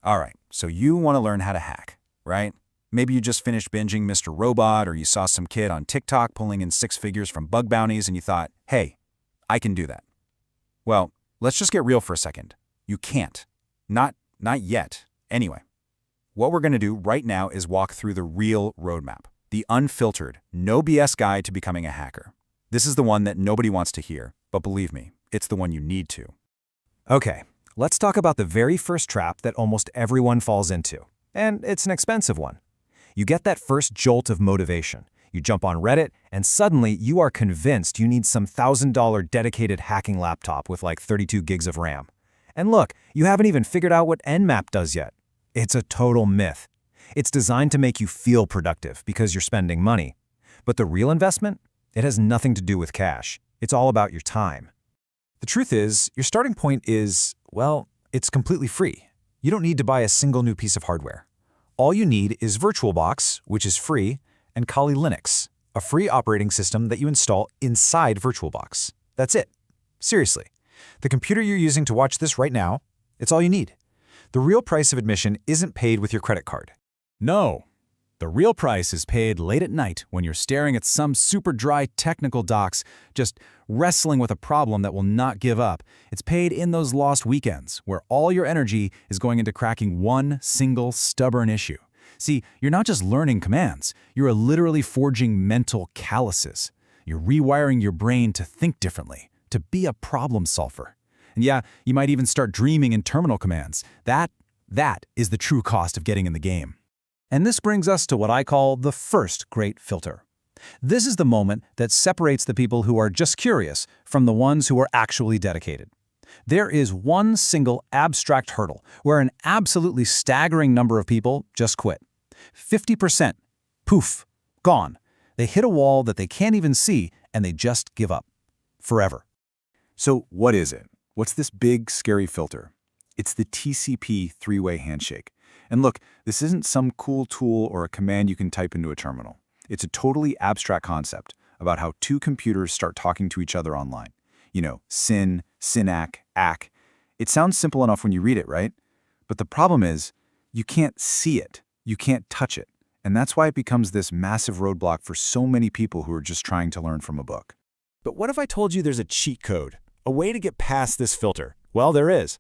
All right, so you want to learn how to hack, right? Maybe you just finished binging Mr. Robot, or you saw some kid on TikTok pulling in six figures from bug bounties and you thought, hey, I can do that. Well, let's just get real for a second. You can't. Not yet. Anyway, what we're going to do right now is walk through the real roadmap, the unfiltered, no BS guide to becoming a hacker. This is the one that nobody wants to hear, but believe me, it's the one you need to. Okay, let's talk about the very first trap that almost everyone falls into. And it's an expensive one. You get that first jolt of motivation. You jump on Reddit, and suddenly you are convinced you need some $1,000 dedicated hacking laptop with like 32 gigs of RAM. And look, you haven't even figured out what Nmap does yet. It's a total myth. It's designed to make you feel productive because you're spending money. But the real investment? It has nothing to do with cash. It's all about your time. The truth is, your starting point is, well, it's completely free. You don't need to buy a single new piece of hardware. All you need is VirtualBox, which is free, and Kali Linux, a free operating system that you install inside VirtualBox. That's it. Seriously. The computer you're using to watch this right now, it's all you need. The real price of admission isn't paid with your credit card. No. The real price is paid late at night when you're staring at some super dry technical docs, just wrestling with a problem that will not give up. It's paid in those lost weekends, where all your energy is going into cracking one single stubborn issue. See, you're not just learning commands, you're literally forging mental calluses. You're rewiring your brain to think differently, to be a problem solver. And yeah, you might even start dreaming in terminal commands. That is the true cost of getting in the game. And this brings us to what I call the first great filter. This is the moment that separates the people who are just curious from the ones who are actually dedicated. There is one single abstract hurdle where an absolutely staggering number of people just quit. 50%. Poof. Gone. They hit a wall that they can't even see, and they just give up. Forever. So what is it? What's this big, scary filter? It's the TCP three-way handshake. And look, this isn't some cool tool or a command you can type into a terminal. It's a totally abstract concept about how two computers start talking to each other online. You know, SYN, SYNAC, ACK. It sounds simple enough when you read it, right? But the problem is, you can't see it. You can't touch it. And that's why it becomes this massive roadblock for so many people who are just trying to learn from a book. But what if I told you there's a cheat code, a way to get past this filter? Well, there is.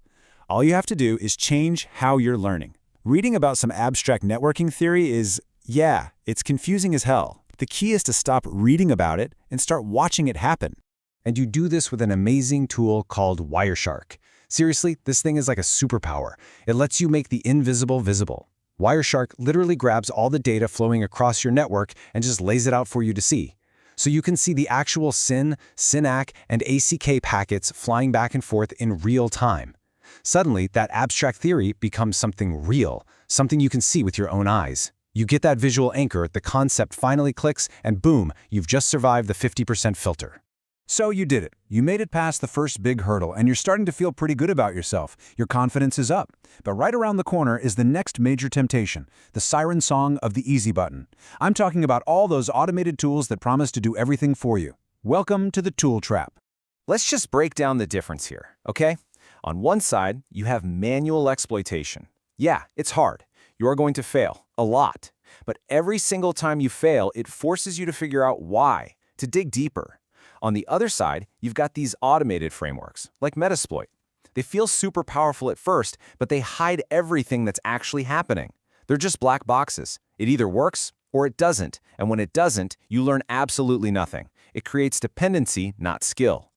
All you have to do is change how you're learning. Reading about some abstract networking theory is, yeah, it's confusing as hell. The key is to stop reading about it and start watching it happen. And you do this with an amazing tool called Wireshark. Seriously, this thing is like a superpower. It lets you make the invisible visible. Wireshark literally grabs all the data flowing across your network and just lays it out for you to see. So you can see the actual SYN, SYNAC, and ACK packets flying back and forth in real time. Suddenly, that abstract theory becomes something real, something you can see with your own eyes. You get that visual anchor, the concept finally clicks, and boom, you've just survived the 50% filter. So you did it. You made it past the first big hurdle, and you're starting to feel pretty good about yourself. Your confidence is up. But right around the corner is the next major temptation, the siren song of the easy button. I'm talking about all those automated tools that promise to do everything for you. Welcome to the tool trap. Let's just break down the difference here, okay? On one side, you have manual exploitation. Yeah, it's hard. You're going to fail, a lot. But every single time you fail, it forces you to figure out why, to dig deeper. On the other side, you've got these automated frameworks, like Metasploit. They feel super powerful at first, but they hide everything that's actually happening. They're just black boxes. It either works or it doesn't, and when it doesn't, you learn absolutely nothing. It creates dependency, not skill.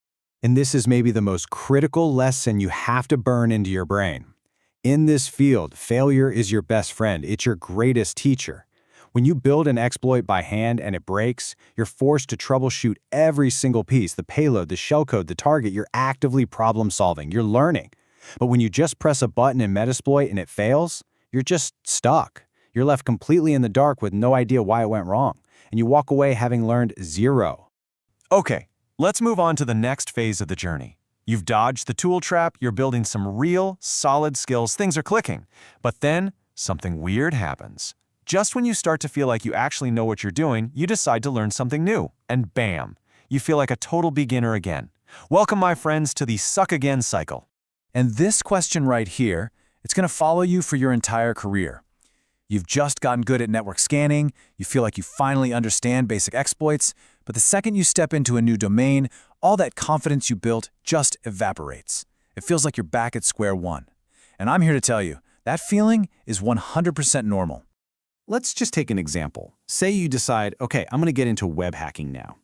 And this is maybe the most critical lesson you have to burn into your brain. In this field, failure is your best friend. It's your greatest teacher. When you build an exploit by hand and it breaks, you're forced to troubleshoot every single piece, the payload, the shellcode, the target. You're actively problem solving. You're learning. But when you just press a button in Metasploit and it fails, you're just stuck. You're left completely in the dark with no idea why it went wrong. And you walk away having learned zero. Okay, let's move on to the next phase of the journey. You've dodged the tool trap, you're building some real, solid skills, things are clicking. But then, something weird happens. Just when you start to feel like you actually know what you're doing, you decide to learn something new. And bam, you feel like a total beginner again. Welcome, my friends, to the suck again cycle. And this question right here It's going to follow you for your entire career. You've just gotten good at network scanning, you feel like you finally understand basic exploits, but the second you step into a new domain, all that confidence you built just evaporates. It feels like you're back at square one. And I'm here to tell you, that feeling is 100% normal. Let's just take an example. Say you decide, okay, I'm going to get into web hacking now.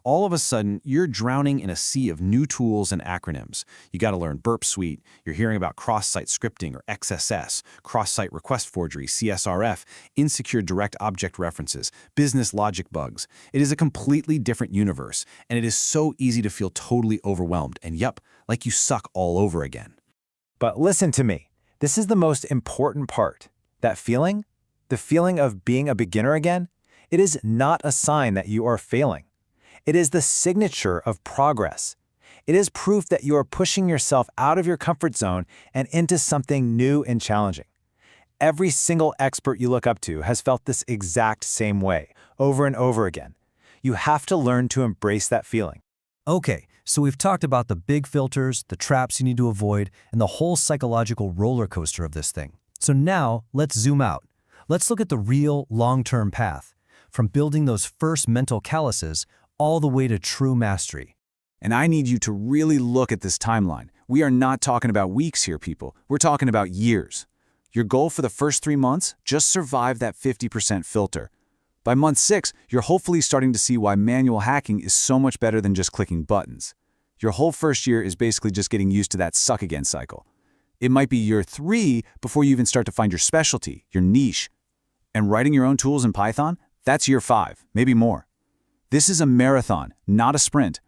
All of a sudden, you're drowning in a sea of new tools and acronyms. You got to learn Burp Suite, you're hearing about cross-site scripting or XSS, cross-site request forgery, CSRF, insecure direct object references, business logic bugs. It is a completely different universe, and it is so easy to feel totally overwhelmed and yup, like you suck all over again. But listen to me. This is the most important part. That feeling, the feeling of being a beginner again, it is not a sign that you are failing. It is the signature of progress. It is proof that you are pushing yourself out of your comfort zone and into something new and challenging. Every single expert you look up to has felt this exact same way, over and over again. You have to learn to embrace that feeling. Okay, so we've talked about the big filters, the traps you need to avoid, and the whole psychological roller coaster of this thing. So now, let's zoom out. Let's look at the real, long-term path, from building those first mental calluses all the way to true mastery. And I need you to really look at this timeline. We are not talking about weeks here, people. We're talking about years. Your goal for the first 3 months, just survive that 50% filter. By month 6, you're hopefully starting to see why manual hacking is so much better than just clicking buttons. Your whole first year is basically just getting used to that suck again cycle. It might be year 3 before you even start to find your specialty, your niche. And writing your own tools in Python, that's year 5, maybe more. This is a marathon, not a sprint.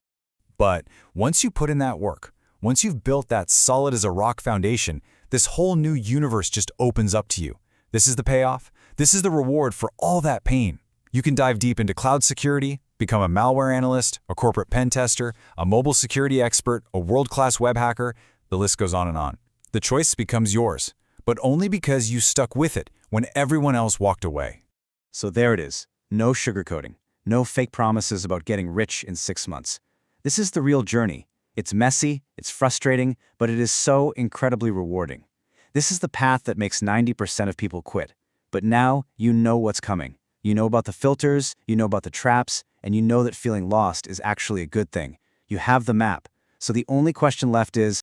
But once you put in that work, once you've built that solid as a rock foundation, this whole new universe just opens up to you. This is the payoff. This is the reward for all that pain. You can dive deep into cloud security, become a malware analyst, a corporate pen tester, a mobile security expert, a world-class web hacker. The list goes on and on. The choice becomes yours, but only because you stuck with it when everyone else walked away. So there it is. No sugarcoating. No fake promises about getting rich in 6 months. This is the real journey. It's messy, it's frustrating, but it is so incredibly rewarding. This is the path that makes 90% of people quit. But now you know what's coming. You know about the filters, you know about the traps, and you know that feeling lost is actually a good thing. You have the map. So the only question left is,